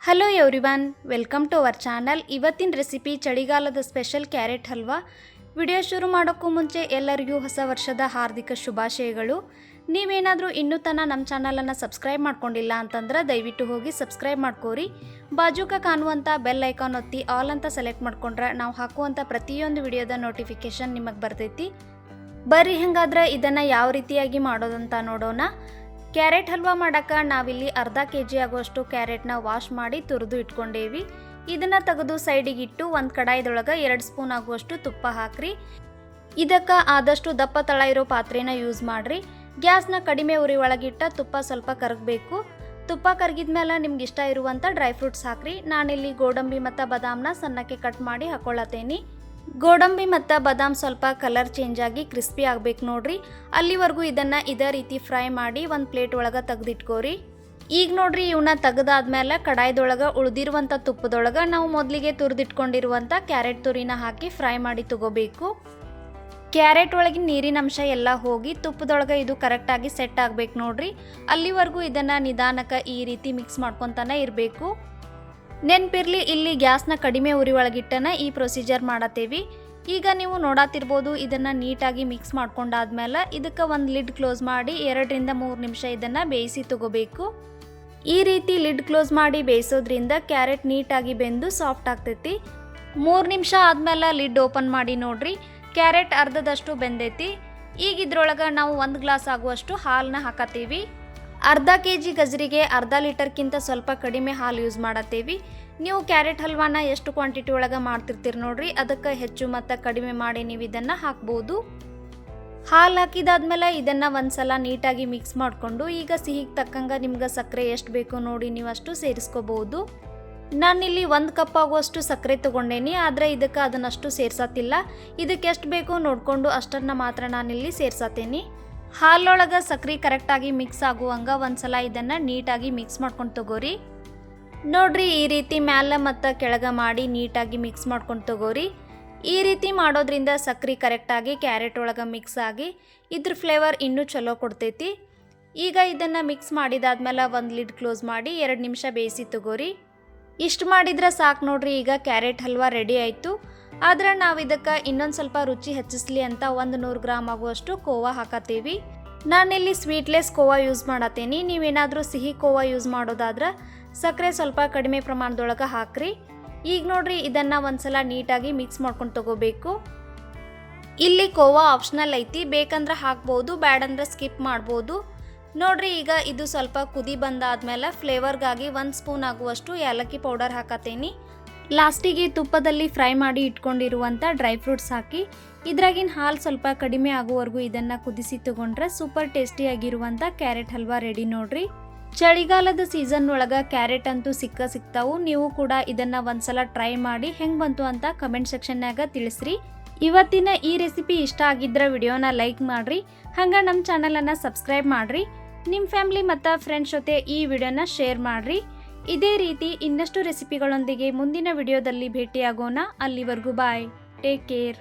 Hello everyone, welcome to our channel. ಇವತ್ತಿನ recipe ಚಳಿಗಾಲದ special carrot halwa. Video ಶುರು ಮಾಡೋಕ್ಕೂ ಮುಂಚೆ ಎಲ್ಲರಿಗೂ ಹೊಸ ವರ್ಷದ ಹಾರ್ದಿಕ ಶುಭಾಶಯಗಳು. ನೀವೇನಾದರೂ ಇನ್ನೂ ತನಕ ನಮ್ಮ ಚಾನಲನ್ನು ಸಬ್ಸ್ಕ್ರೈಬ್ ಮಾಡ್ಕೊಂಡಿಲ್ಲ ಅಂತಂದ್ರೆ ದಯವಿಟ್ಟು ಹೋಗಿ ಸಬ್ಸ್ಕ್ರೈಬ್ ಮಾಡ್ಕೋರಿ. ಬಾಜುಕ ಕಾಣುವಂಥ ಬೆಲ್ ಐಕಾನ್ ಒತ್ತಿ ಆಲ್ ಅಂತ ಸೆಲೆಕ್ಟ್ ಮಾಡ್ಕೊಂಡ್ರೆ ನಾವು ಹಾಕುವಂಥ ಪ್ರತಿಯೊಂದು ವಿಡಿಯೋದ ನೋಟಿಫಿಕೇಷನ್ ನಿಮಗೆ ಬರ್ತೈತಿ. ಬರ್ರಿ ಹಾಗಾದ್ರೆ ಇದನ್ನು ಯಾವ ರೀತಿಯಾಗಿ ಮಾಡೋದಂತ ನೋಡೋಣ. ಕ್ಯಾರೆಟ್ ಹಲ್ವಾ ಮಾಡೋಕ್ಕೆ ನಾವಿಲ್ಲಿ ಅರ್ಧ kg ಆಗುವಷ್ಟು ಕ್ಯಾರೆಟ್ನ ವಾಶ್ ಮಾಡಿ ತುರಿದು ಇಟ್ಕೊಂಡೇವಿ. ಇದನ್ನು ತೆಗೆದು ಸೈಡಿಗೆ ಇಟ್ಟು ಒಂದು ಕಡಾಯಿದೊಳಗೆ 2 ಸ್ಪೂನ್ ಆಗುವಷ್ಟು ತುಪ್ಪ ಹಾಕ್ರಿ. ಇದಕ್ಕೆ ಆದಷ್ಟು ದಪ್ಪ ತಳ ಇರೋ ಪಾತ್ರೆನ ಯೂಸ್ ಮಾಡಿರಿ. ಗ್ಯಾಸ್ನ ಕಡಿಮೆ ಉರಿ ಒಳಗಿಟ್ಟ ತುಪ್ಪ ಸ್ವಲ್ಪ ಕರಗಬೇಕು. ತುಪ್ಪ ಕರಗಿದ ಮೇಲೆ ನಿಮ್ಗೆ ಇಷ್ಟ ಇರುವಂಥ ಡ್ರೈ ಫ್ರೂಟ್ಸ್ ಹಾಕ್ರಿ. ನಾನಿಲ್ಲಿ ಗೋಡಂಬಿ ಮತ್ತು ಬಾದಾಮನ್ನ ಸಣ್ಣಕ್ಕೆ ಕಟ್ ಮಾಡಿ ಹಾಕೊಳ್ಳತ್ತೇನೆ. ಗೋಡಂಬಿ ಮತ್ತು ಬಾದಾಮ್ ಸ್ವಲ್ಪ ಕಲರ್ ಚೇಂಜ್ ಆಗಿ ಕ್ರಿಸ್ಪಿ ಆಗಬೇಕು ನೋಡ್ರಿ. ಅಲ್ಲಿವರೆಗೂ ಇದನ್ನು ಇದೇ ರೀತಿ ಫ್ರೈ ಮಾಡಿ ಒಂದು ಪ್ಲೇಟ್ ಒಳಗೆ ತೆಗೆದಿಟ್ಕೋರಿ. ಈಗ ನೋಡ್ರಿ, ಇವನ್ನ ತೆಗೆದಾದ್ಮೇಲೆ ಕಡಾಯಿದೊಳಗೆ ಉಳಿದಿರುವಂಥ ತುಪ್ಪದೊಳಗೆ ನಾವು ಮೊದಲಿಗೆ ತುರಿದಿಟ್ಕೊಂಡಿರುವಂಥ ಕ್ಯಾರೆಟ್ ತುರಿನ ಹಾಕಿ ಫ್ರೈ ಮಾಡಿ ತಗೋಬೇಕು. ಕ್ಯಾರೆಟ್ ಒಳಗಿನ ನೀರಿನ ಅಂಶ ಎಲ್ಲ ಹೋಗಿ ತುಪ್ಪದೊಳಗೆ ಇದು ಕರೆಕ್ಟಾಗಿ ಸೆಟ್ ಆಗಬೇಕು ನೋಡ್ರಿ. ಅಲ್ಲಿವರೆಗೂ ಇದನ್ನು ನಿಧಾನಕ್ಕೆ ಈ ರೀತಿ ಮಿಕ್ಸ್ ಮಾಡ್ಕೊತಾನೆ ಇರಬೇಕು. ನೆನಪಿರ್ಲಿ, ಇಲ್ಲಿ ಗ್ಯಾಸ್ನ ಕಡಿಮೆ ಉರಿ ಒಳಗಿಟ್ಟನ ಈ ಪ್ರೊಸೀಜರ್ ಮಾಡತ್ತೇವಿ. ಈಗ ನೀವು ನೋಡತ್ತಿರ್ಬೋದು, ಇದನ್ನು ನೀಟಾಗಿ ಮಿಕ್ಸ್ ಮಾಡ್ಕೊಂಡಾದ್ಮೇಲೆ ಇದಕ್ಕೆ ಒಂದು ಲಿಡ್ ಕ್ಲೋಸ್ ಮಾಡಿ 2 ರಿಂದ 3 ನಿಮಿಷ ಇದನ್ನು ಬೇಯಿಸಿ ತಗೋಬೇಕು. ಈ ರೀತಿ ಲಿಡ್ ಕ್ಲೋಸ್ ಮಾಡಿ ಬೇಯಿಸೋದ್ರಿಂದ ಕ್ಯಾರೆಟ್ ನೀಟಾಗಿ ಬೆಂದು ಸಾಫ್ಟ್ ಆಗ್ತೈತಿ. 3 ನಿಮಿಷ ಆದಮೇಲೆ ಲಿಡ್ ಓಪನ್ ಮಾಡಿ ನೋಡ್ರಿ, ಕ್ಯಾರೆಟ್ ಅರ್ಧದಷ್ಟು ಬೆಂದೈತಿ. ಈಗ ಇದ್ರೊಳಗೆ ನಾವು 1 ಗ್ಲಾಸ್ ಆಗುವಷ್ಟು ಹಾಲನ್ನ ಹಾಕತ್ತೀವಿ. ಅರ್ಧ kg ಗಜ್ರಿಗೆ ಅರ್ಧ ಲೀಟರ್ಗಿಂತ ಸ್ವಲ್ಪ ಕಡಿಮೆ ಹಾಲು ಯೂಸ್ ಮಾಡತ್ತೇವಿ. ನೀವು ಕ್ಯಾರೆಟ್ ಹಲ್ವಾನ ಎಷ್ಟು ಕ್ವಾಂಟಿಟಿ ಒಳಗೆ ಮಾಡ್ತಿರ್ತೀರಿ ನೋಡ್ರಿ, ಅದಕ್ಕೆ ಹೆಚ್ಚು ಮತ್ತು ಕಡಿಮೆ ಮಾಡಿ ನೀವು ಇದನ್ನು ಹಾಕ್ಬೋದು. ಹಾಲು ಹಾಕಿದಾದ್ಮೇಲೆ ಇದನ್ನು ಒಂದ್ಸಲ ನೀಟಾಗಿ ಮಿಕ್ಸ್ ಮಾಡಿಕೊಂಡು ಈಗ ಸಿಹಿಗೆ ತಕ್ಕಂಗೆ ನಿಮ್ಗೆ ಸಕ್ಕರೆ ಎಷ್ಟು ಬೇಕು ನೋಡಿ ನೀವು ಅಷ್ಟು ಸೇರಿಸ್ಕೋಬಹುದು. ನಾನಿಲ್ಲಿ 1 ಕಪ್ ಆಗುವಷ್ಟು ಸಕ್ಕರೆ ತೊಗೊಂಡೇನಿ, ಆದರೆ ಇದಕ್ಕೆ ಅದನ್ನಷ್ಟು ಸೇರ್ಸತ್ತಿಲ್ಲ. ಇದಕ್ಕೆ ಎಷ್ಟು ಬೇಕೋ ನೋಡಿಕೊಂಡು ಅಷ್ಟನ್ನು ಮಾತ್ರ ನಾನಿಲ್ಲಿ ಸೇರ್ಸತ್ತೇನೆ. ಹಾಲೊಳಗೆ ಸಕ್ಕರೆ ಕರೆಕ್ಟಾಗಿ ಮಿಕ್ಸ್ ಆಗುವಂಗೆ ಒಂದ್ಸಲ ಇದನ್ನು ನೀಟಾಗಿ ಮಿಕ್ಸ್ ಮಾಡ್ಕೊಂಡು ತಗೋರಿ. ನೋಡ್ರಿ, ಈ ರೀತಿ ಮ್ಯಾಲೆ ಮತ್ತು ಕೆಳಗೆ ಮಾಡಿ ನೀಟಾಗಿ ಮಿಕ್ಸ್ ಮಾಡ್ಕೊಂಡು ತಗೋರಿ. ಈ ರೀತಿ ಮಾಡೋದ್ರಿಂದ ಸಕ್ಕರೆ ಕರೆಕ್ಟಾಗಿ ಕ್ಯಾರೆಟ್ ಒಳಗೆ ಮಿಕ್ಸ್ ಆಗಿ ಇದ್ರ ಫ್ಲೇವರ್ ಇನ್ನೂ ಚಲೋ ಕೊಡ್ತೈತಿ. ಈಗ ಇದನ್ನು ಮಿಕ್ಸ್ ಮಾಡಿದಾದ್ಮೇಲೆ ಒಂದು ಲಿಡ್ ಕ್ಲೋಸ್ ಮಾಡಿ 2 ನಿಮಿಷ ಬೇಯಿಸಿ ತಗೋರಿ. ಇಷ್ಟು ಮಾಡಿದ್ರೆ ಸಾಕು ನೋಡ್ರಿ, ಈಗ ಕ್ಯಾರೆಟ್ ಹಲ್ವಾ ರೆಡಿ ಆಯಿತು. ಆದರೆ ನಾವು ಇದಕ್ಕೆ ಇನ್ನೊಂದು ಸ್ವಲ್ಪ ರುಚಿ ಹೆಚ್ಚಿಸ್ಲಿ ಅಂತ 100 ಗ್ರಾಮ್ ಆಗುವಷ್ಟು ಕೋವಾ ಹಾಕತ್ತೀವಿ. ನಾನಿಲ್ಲಿ ಸ್ವೀಟ್ಲೆಸ್ ಕೋವಾ ಯೂಸ್ ಮಾಡತ್ತೇನೆ. ನೀವೇನಾದರೂ ಸಿಹಿ ಕೋವಾ ಯೂಸ್ ಮಾಡೋದಾದ್ರೆ ಸಕ್ಕರೆ ಸ್ವಲ್ಪ ಕಡಿಮೆ ಪ್ರಮಾಣದೊಳಗೆ ಹಾಕ್ರಿ. ಈಗ ನೋಡ್ರಿ, ಇದನ್ನು ಒಂದ್ಸಲ ನೀಟಾಗಿ ಮಿಕ್ಸ್ ಮಾಡ್ಕೊಂಡು ತಗೋಬೇಕು. ಇಲ್ಲಿ ಕೋವಾ ಆಪ್ಷನಲ್ ಐತಿ, ಬೇಕಂದ್ರೆ ಹಾಕ್ಬೋದು, ಬ್ಯಾಡಂದ್ರೆ ಸ್ಕಿಪ್ ಮಾಡ್ಬೋದು. ನೋಡ್ರಿ, ಈಗ ಇದು ಸ್ವಲ್ಪ ಕುದಿ ಬಂದಾದ್ಮೇಲೆ ಫ್ಲೇವರ್ಗಾಗಿ 1 ಸ್ಪೂನ್ ಆಗುವಷ್ಟು ಏಲಕ್ಕಿ ಪೌಡರ್ ಹಾಕತ್ತೇನೆ. ಲಾಸ್ಟಿಗೆ ತುಪ್ಪದಲ್ಲಿ ಫ್ರೈ ಮಾಡಿ ಇಟ್ಕೊಂಡಿರುವಂಥ ಡ್ರೈ ಫ್ರೂಟ್ಸ್ ಹಾಕಿ ಇದ್ರಾಗಿನ ಹಾಲು ಸ್ವಲ್ಪ ಕಡಿಮೆ ಆಗುವವರೆಗೂ ಇದನ್ನು ಕುದಿಸಿ ತಗೊಂಡ್ರೆ ಸೂಪರ್ ಟೇಸ್ಟಿಯಾಗಿರುವಂಥ ಕ್ಯಾರೆಟ್ ಹಲ್ವಾ ರೆಡಿ ನೋಡ್ರಿ. ಚಳಿಗಾಲದ ಸೀಸನ್ ಒಳಗೆ ಕ್ಯಾರೆಟ್ ಅಂತೂ ಸಿಗ್ತಾವು. ನೀವು ಕೂಡ ಇದನ್ನು ಒಂದ್ಸಲ ಟ್ರೈ ಮಾಡಿ ಹೆಂಗೆ ಬಂತು ಅಂತ ಕಮೆಂಟ್ ಸೆಕ್ಷನ್ನಾಗ ತಿಳಿಸ್ರಿ. ಇವತ್ತಿನ ಈ ರೆಸಿಪಿ ಇಷ್ಟ ಆಗಿದ್ರೆ ವಿಡಿಯೋನ ಲೈಕ್ ಮಾಡಿರಿ, ಹಂಗೆ ನಮ್ಮ ಚಾನಲನ್ನು ಸಬ್ಸ್ಕ್ರೈಬ್ ಮಾಡಿರಿ. ನಿಮ್ಮ ಫ್ಯಾಮಿಲಿ ಮತ್ತು ಫ್ರೆಂಡ್ಸ್ ಜೊತೆ ಈ ವಿಡಿಯೋನ ಶೇರ್ ಮಾಡಿರಿ. ಇದೇ ರೀತಿ ಇನ್ನಷ್ಟು ರೆಸಿಪಿಗಳೊಂದಿಗೆ ಮುಂದಿನ ವಿಡಿಯೋದಲ್ಲಿ ಭೇಟಿಯಾಗೋಣ. ಅಲ್ಲಿವರೆಗೂ ಬಾಯ್, ಟೇಕ್ ಕೇರ್.